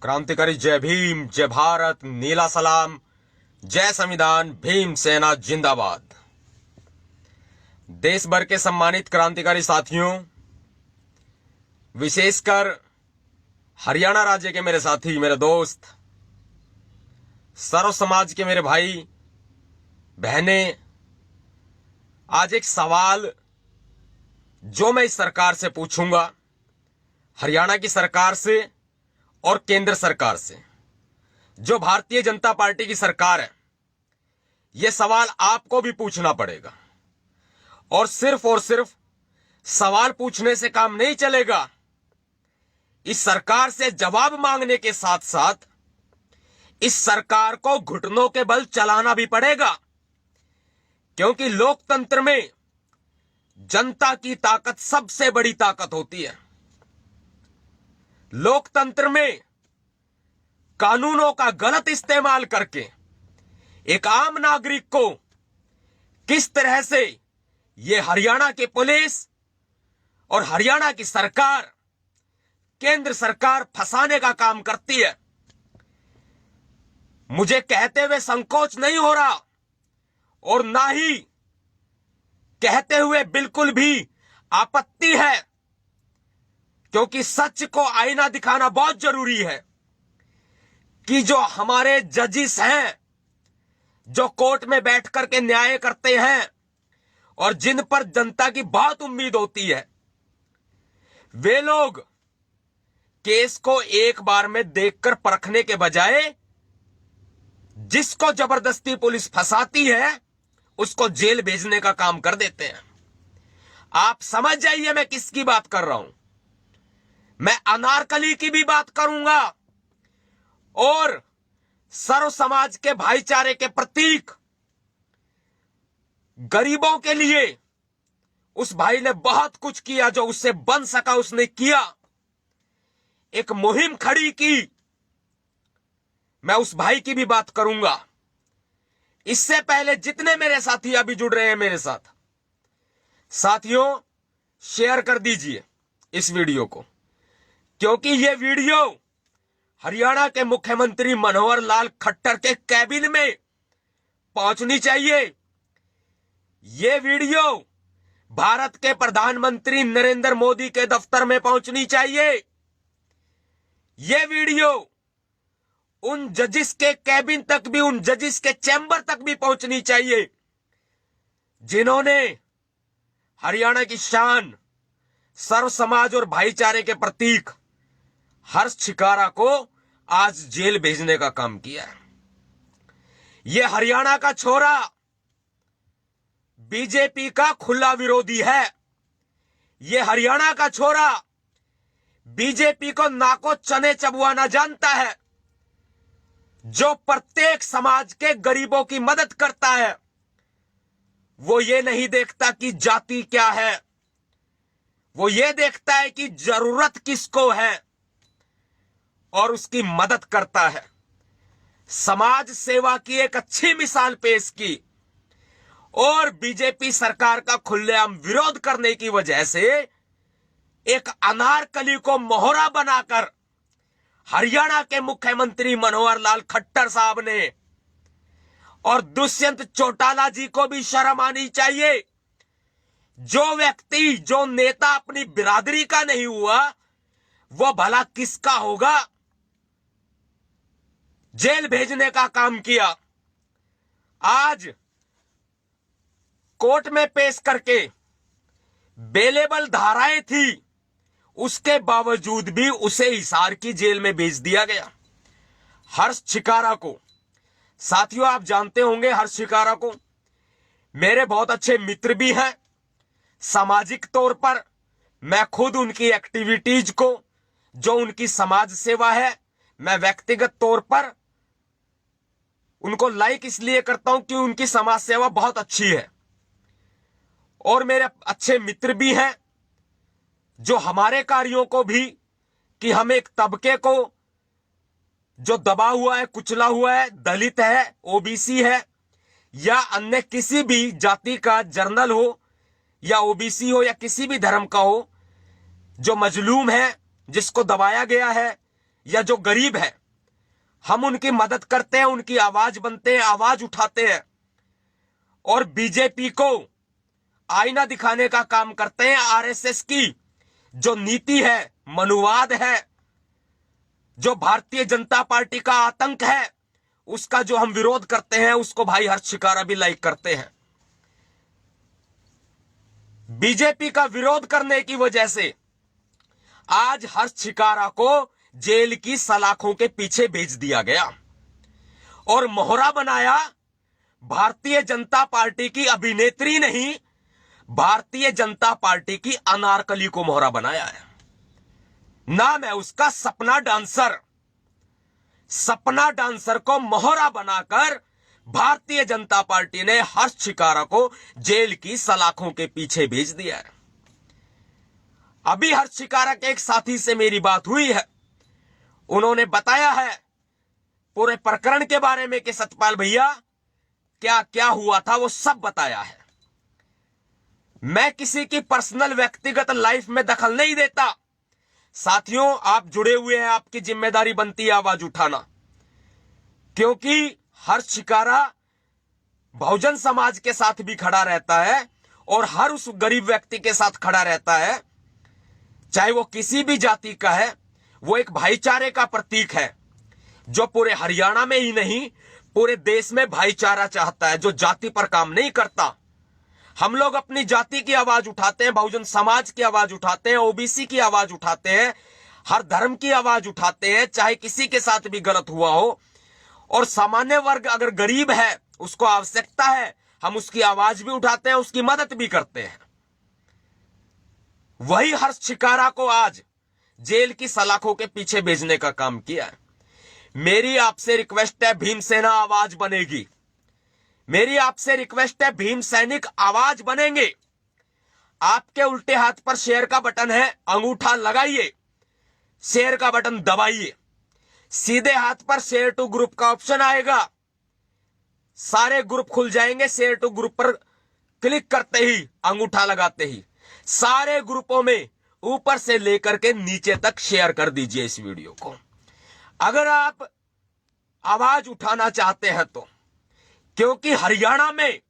क्रांतिकारी जय भीम, जय भारत, नीला सलाम, जय संविधान, भीम सेना जिंदाबाद। देश भर के सम्मानित क्रांतिकारी साथियों, विशेषकर हरियाणा राज्य के मेरे साथी, मेरे दोस्त, सर्व समाज के मेरे भाई बहनें, आज एक सवाल जो मैं इस सरकार से पूछूंगा, हरियाणा की सरकार से और केंद्र सरकार से, जो भारतीय जनता पार्टी की सरकार है, यह सवाल आपको भी पूछना पड़ेगा। और सिर्फ सवाल पूछने से काम नहीं चलेगा, इस सरकार से जवाब मांगने के साथ साथ इस सरकार को घुटनों के बल चलाना भी पड़ेगा, क्योंकि लोकतंत्र में जनता की ताकत सबसे बड़ी ताकत होती है। लोकतंत्र में कानूनों का गलत इस्तेमाल करके एक आम नागरिक को किस तरह से ये हरियाणा की पुलिस और हरियाणा की सरकार, केंद्र सरकार फंसाने का काम करती है, मुझे कहते हुए संकोच नहीं हो रहा और ना ही कहते हुए बिल्कुल भी आपत्ति है, क्योंकि सच को आईना दिखाना बहुत जरूरी है कि जो हमारे जजिस हैं, जो कोर्ट में बैठ करके न्याय करते हैं और जिन पर जनता की बहुत उम्मीद होती है, वे लोग केस को एक बार में देखकर परखने के बजाय जिसको जबरदस्ती पुलिस फंसाती है उसको जेल भेजने का काम कर देते हैं। आप समझ जाइए मैं किसकी बात कर रहा हूं। मैं अनारकली की भी बात करूंगा और सर्व समाज के भाईचारे के प्रतीक, गरीबों के लिए उस भाई ने बहुत कुछ किया, जो उससे बन सका उसने किया, एक मुहिम खड़ी की, मैं उस भाई की भी बात करूंगा। इससे पहले जितने मेरे साथी अभी जुड़ रहे हैं मेरे साथ, साथियों शेयर कर दीजिए इस वीडियो को, क्योंकि यह वीडियो हरियाणा के मुख्यमंत्री मनोहर लाल खट्टर के कैबिन में पहुंचनी चाहिए। यह वीडियो भारत के प्रधानमंत्री नरेंद्र मोदी के दफ्तर में पहुंचनी चाहिए। यह वीडियो उन जजिस के कैबिन तक भी, उन जजिस के चैम्बर तक भी पहुंचनी चाहिए, जिन्होंने हरियाणा की शान, सर्व समाज और भाईचारे के प्रतीक हर्ष छिकारा को आज जेल भेजने का काम किया है। यह हरियाणा का छोरा बीजेपी का खुला विरोधी है। यह हरियाणा का छोरा बीजेपी को नाको चने चबवाना जानता है, जो प्रत्येक समाज के गरीबों की मदद करता है। वो ये नहीं देखता कि जाति क्या है, वो ये देखता है कि जरूरत किसको है और उसकी मदद करता है। समाज सेवा की एक अच्छी मिसाल पेश की और बीजेपी सरकार का खुलेआम विरोध करने की वजह से एक अनारकली को मोहरा बनाकर हरियाणा के मुख्यमंत्री मनोहर लाल खट्टर साहब ने, और दुष्यंत चौटाला जी को भी शर्म आनी चाहिए, जो व्यक्ति, जो नेता अपनी बिरादरी का नहीं हुआ, वो भला किसका होगा, जेल भेजने का काम किया। आज कोर्ट में पेश करके बेलेबल धाराएं थी, उसके बावजूद भी उसे हिसार की जेल में भेज दिया गया। हर्ष छिकारा को, साथियों आप जानते होंगे हर्ष छिकारा को, मेरे बहुत अच्छे मित्र भी हैं। सामाजिक तौर पर मैं खुद उनकी एक्टिविटीज को, जो उनकी समाज सेवा है, मैं व्यक्तिगत तौर पर उनको लाइक इसलिए करता हूं कि उनकी समाज सेवा बहुत अच्छी है। और मेरे अच्छे मित्र भी हैं जो हमारे कार्यों को भी, कि हम एक तबके को जो दबा हुआ है, कुचला हुआ है, दलित है, ओबीसी है या अन्य किसी भी जाति का, जर्नल हो या ओबीसी हो या किसी भी धर्म का हो, जो मजलूम है, जिसको दबाया गया है या जो गरीब है, हम उनकी मदद करते हैं, उनकी आवाज बनते हैं, आवाज उठाते हैं और बीजेपी को आईना दिखाने का काम करते हैं। आरएसएस की जो नीति है, मनुवाद है, जो भारतीय जनता पार्टी का आतंक है, उसका जो हम विरोध करते हैं, उसको भाई हर्ष शिकारा भी लाइक करते हैं। बीजेपी का विरोध करने की वजह से आज हर्ष शिकारा को जेल की सलाखों के पीछे भेज दिया गया और मोहरा बनाया भारतीय जनता पार्टी की अभिनेत्री नहीं, भारतीय जनता पार्टी की अनारकली को मोहरा बनाया है। नाम है उसका सपना डांसर। सपना डांसर को मोहरा बनाकर भारतीय जनता पार्टी ने हर्ष शिकारा को जेल की सलाखों के पीछे भेज दिया है। अभी हर्ष शिकारा के एक साथी से मेरी बात हुई है, उन्होंने बताया है पूरे प्रकरण के बारे में कि सतपाल भैया क्या क्या हुआ था, वो सब बताया है। मैं किसी की पर्सनल व्यक्तिगत लाइफ में दखल नहीं देता। साथियों, आप जुड़े हुए हैं, आपकी जिम्मेदारी बनती है आवाज उठाना, क्योंकि हर्ष शिकारा बहुजन समाज के साथ भी खड़ा रहता है और हर उस गरीब व्यक्ति के साथ खड़ा रहता है, चाहे वो किसी भी जाति का है। वो एक भाईचारे का प्रतीक है जो पूरे हरियाणा में ही नहीं, पूरे देश में भाईचारा चाहता है, जो जाति पर काम नहीं करता। हम लोग अपनी जाति की आवाज उठाते हैं, बहुजन समाज की आवाज उठाते हैं, ओबीसी की आवाज उठाते हैं, हर धर्म की आवाज उठाते हैं, चाहे किसी के साथ भी गलत हुआ हो। और सामान्य वर्ग अगर गरीब है, उसको आवश्यकता है, हम उसकी आवाज भी उठाते हैं, उसकी मदद भी करते हैं। वही हर्ष शिकारा को आज जेल की सलाखों के पीछे भेजने का काम किया है। मेरी आपसे रिक्वेस्ट है, भीमसेना आवाज बनेगी। मेरी आपसे रिक्वेस्ट है, भीम सैनिक आवाज बनेंगे। आपके उल्टे हाथ पर शेयर का बटन है, अंगूठा लगाइए, शेयर का बटन दबाइए। सीधे हाथ पर शेयर टू ग्रुप का ऑप्शन आएगा, सारे ग्रुप खुल जाएंगे। शेयर टू ग्रुप पर क्लिक करते ही, अंगूठा लगाते ही सारे ग्रुपों में ऊपर से लेकर के नीचे तक शेयर कर दीजिए इस वीडियो को। अगर आप आवाज उठाना चाहते हैं तो, क्योंकि हरियाणा में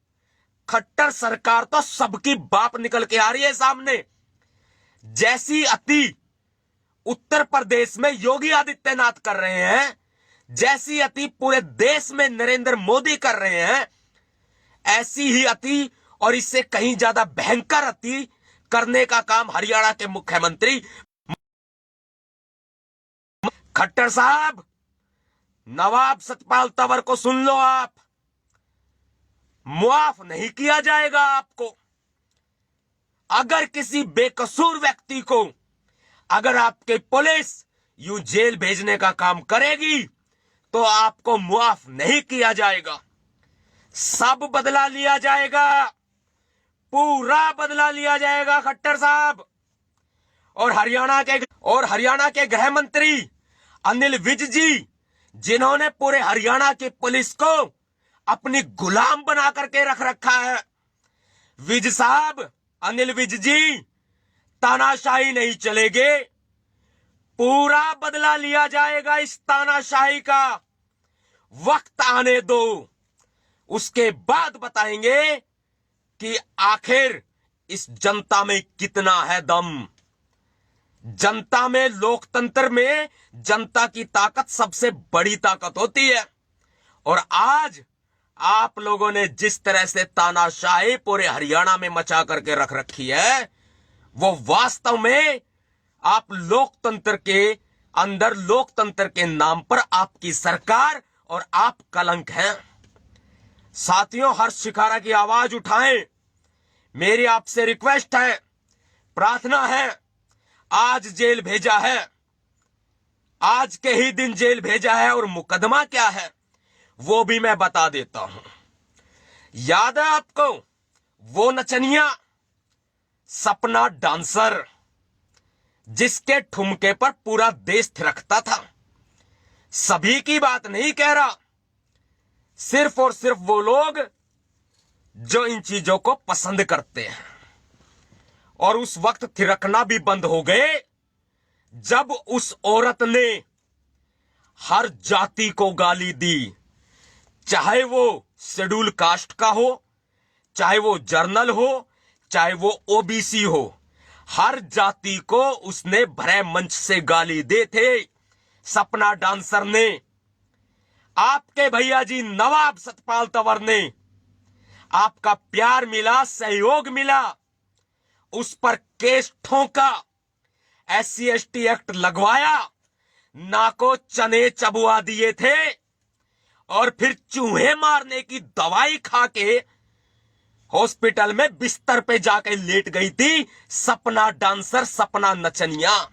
खट्टर सरकार तो सबकी बाप निकल के आ रही है सामने। जैसी अति उत्तर प्रदेश में योगी आदित्यनाथ कर रहे हैं, जैसी अति पूरे देश में नरेंद्र मोदी कर रहे हैं, ऐसी ही अति और इससे कहीं ज्यादा भयंकर अति करने का काम हरियाणा के मुख्यमंत्री खट्टर साहब, नवाब सतपाल तंवर को सुन लो, आप मुआफ नहीं किया जाएगा आपको। अगर किसी बेकसूर व्यक्ति को अगर आपके पुलिस यूं जेल भेजने का काम करेगी तो आपको मुआफ नहीं किया जाएगा। सब बदला लिया जाएगा, पूरा बदला लिया जाएगा खट्टर साहब। और हरियाणा के गृह मंत्री अनिल विज जी, जिन्होंने पूरे हरियाणा की पुलिस को अपनी गुलाम बना करके रख रखा है। विज साहब, अनिल विज जी, तानाशाही नहीं चलेगे, पूरा बदला लिया जाएगा इस तानाशाही का। वक्त आने दो, उसके बाद बताएंगे कि आखिर इस जनता में कितना है दम। जनता में, लोकतंत्र में जनता की ताकत सबसे बड़ी ताकत होती है। और आज आप लोगों ने जिस तरह से तानाशाही पूरे हरियाणा में मचा करके रख रखी है, वो वास्तव में आप लोकतंत्र के अंदर, लोकतंत्र के नाम पर आपकी सरकार और आप कलंक हैं। साथियों, हर्ष शिकारा की आवाज उठाएं। मेरी आपसे रिक्वेस्ट है, प्रार्थना है। आज जेल भेजा है, आज के ही दिन जेल भेजा है, और मुकदमा क्या है वो भी मैं बता देता हूं। याद है आपको वो नचनिया सपना डांसर, जिसके ठुमके पर पूरा देश थिरकता था? सभी की बात नहीं कह रहा, सिर्फ और सिर्फ वो लोग जो इन चीजों को पसंद करते हैं। और उस वक्त थिरकना भी बंद हो गए जब उस औरत ने हर जाति को गाली दी, चाहे वो शेड्यूल कास्ट का हो, चाहे वो जर्नल हो, चाहे वो ओबीसी हो। हर जाति को उसने भरे मंच से गाली दे थे सपना डांसर ने। आपके भैया जी नवाब सतपाल तंवर ने आपका प्यार मिला, सहयोग मिला, उस पर केस ठोंका, SC/ST एक्ट लगवाया, नाको चने चबुआ दिए थे और फिर चूहे मारने की दवाई खा के हॉस्पिटल में बिस्तर पे जाके लेट गई थी सपना डांसर, सपना नचनिया,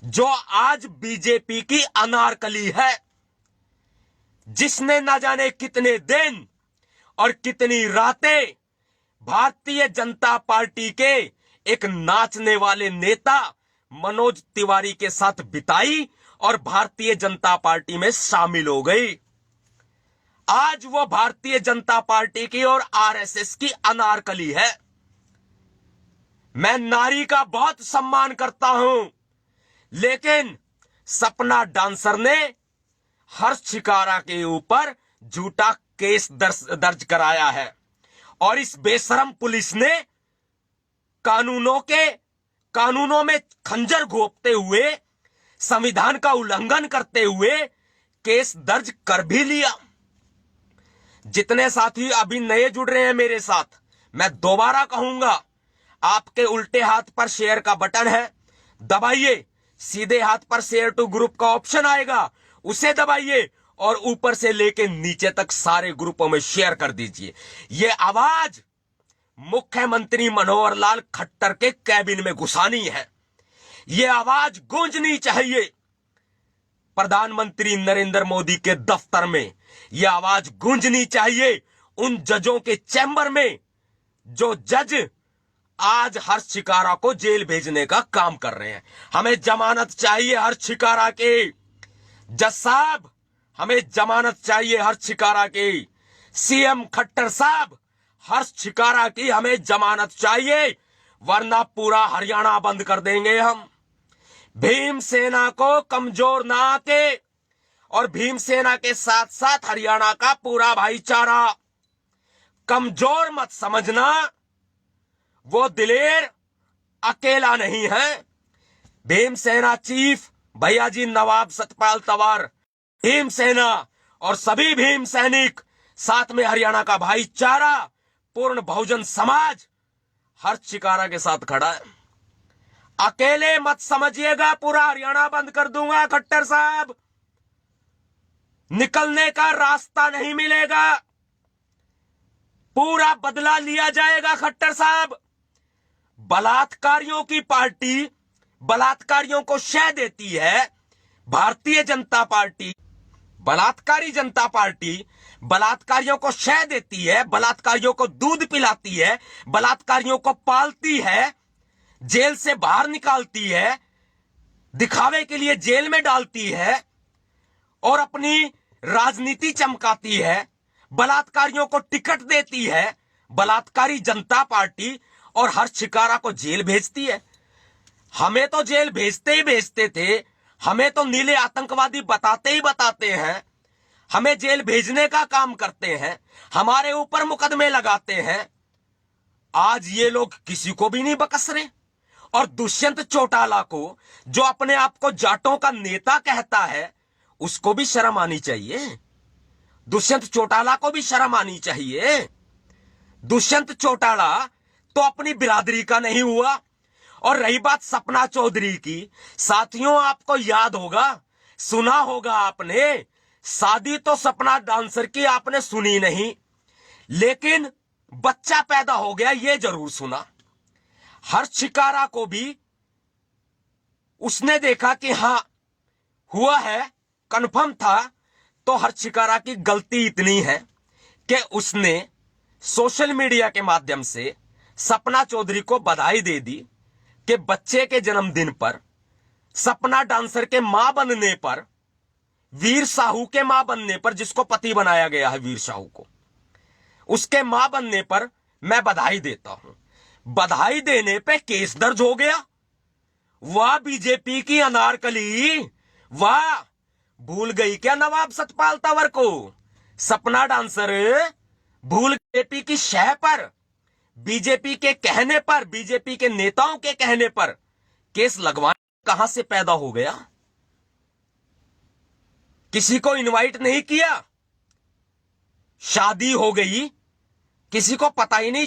जो आज बीजेपी की अनारकली है, जिसने न जाने कितने दिन और कितनी रातें भारतीय जनता पार्टी के एक नाचने वाले नेता मनोज तिवारी के साथ बिताई और भारतीय जनता पार्टी में शामिल हो गई। आज वो भारतीय जनता पार्टी की और RSS की अनारकली है। मैं नारी का बहुत सम्मान करता हूं, लेकिन सपना डांसर ने हर्ष शिकारा के ऊपर झूठा केस दर्ज कराया है और इस बेशरम पुलिस ने कानूनों में खंजर घोंपते हुए, संविधान का उल्लंघन करते हुए केस दर्ज कर भी लिया। जितने साथी अभी नए जुड़ रहे हैं मेरे साथ, मैं दोबारा कहूंगा, आपके उल्टे हाथ पर शेयर का बटन है, दबाइए। सीधे हाथ पर शेयर टू ग्रुप का ऑप्शन आएगा, उसे दबाइए और ऊपर से लेके नीचे तक सारे ग्रुपों में शेयर कर दीजिए। यह आवाज मुख्यमंत्री मनोहर लाल खट्टर के कैबिन में घुसानी है। यह आवाज गूंजनी चाहिए प्रधानमंत्री नरेंद्र मोदी के दफ्तर में। यह आवाज गूंजनी चाहिए उन जजों के चैम्बर में जो जज आज हर्ष शिकारा को जेल भेजने का काम कर रहे हैं। हमें जमानत चाहिए हर्ष शिकारा की। जज साहब, हमें जमानत चाहिए हर्ष शिकारा की। CM खट्टर साहब, हर्ष शिकारा की हमें जमानत चाहिए, वरना पूरा हरियाणा बंद कर देंगे हम। भीमसेना को कमजोर ना आके और भीमसेना के साथ साथ हरियाणा का पूरा भाईचारा कमजोर मत समझना। वो दिलेर अकेला नहीं है। भीमसेना चीफ भैया जी नवाब सतपाल तंवर, भीमसेना और सभी भीम सैनिक, साथ में हरियाणा का भाईचारा, पूर्ण बहुजन समाज हर्ष शिकारा के साथ खड़ा है। अकेले मत समझिएगा पूरा हरियाणा बंद कर दूंगा खट्टर साहब। निकलने का रास्ता नहीं मिलेगा, पूरा बदला लिया जाएगा खट्टर साहब। बलात्कारियों की पार्टी बलात्कारियों को शह देती है, भारतीय जनता पार्टी बलात्कारी जनता पार्टी बलात्कारियों को शह देती है, बलात्कारियों को दूध पिलाती है, बलात्कारियों को पालती है, जेल से बाहर निकालती है, दिखावे के लिए जेल में डालती है और अपनी राजनीति चमकाती है, बलात्कारियों को टिकट देती है। बलात्कारी जनता पार्टी और हर्ष शिकारा को जेल भेजती है। हमें तो जेल भेजते ही भेजते थे, हमें तो नीले आतंकवादी बताते ही बताते हैं, हमें जेल भेजने का काम करते हैं, हमारे ऊपर मुकदमे लगाते हैं। आज ये लोग किसी को भी नहीं बकस रहे। और दुष्यंत चौटाला को, जो अपने आप को जाटों का नेता कहता है, उसको भी शर्म आनी चाहिए। दुष्यंत चौटाला को भी शर्म आनी चाहिए। दुष्यंत चौटाला तो अपनी बिरादरी का नहीं हुआ। और रही बात सपना चौधरी की, साथियों आपको याद होगा, सुना होगा आपने, शादी तो सपना डांसर की आपने सुनी नहीं, लेकिन बच्चा पैदा हो गया ये जरूर सुना। हर्ष शिकारा को भी उसने देखा कि हां हुआ है, कंफर्म था। तो हर्ष शिकारा की गलती इतनी है कि उसने सोशल मीडिया के माध्यम से सपना चौधरी को बधाई दे दी कि बच्चे के जन्मदिन पर, सपना डांसर के मां बनने पर, वीर साहू के मां बनने पर, जिसको पति बनाया गया है वीर साहू को, उसके मां बनने पर मैं बधाई देता हूं। बधाई देने पे केस दर्ज हो गया। वाह बीजेपी की अनारकली, वाह भूल गई क्या नवाब सतपाल तंवर को? सपना डांसर भूल बीजेपी की शह पर, बीजेपी के कहने पर, बीजेपी के नेताओं के कहने पर केस लगवाने कहां से पैदा हो गया? किसी को इनवाइट नहीं किया, शादी हो गई, किसी को पता ही नहीं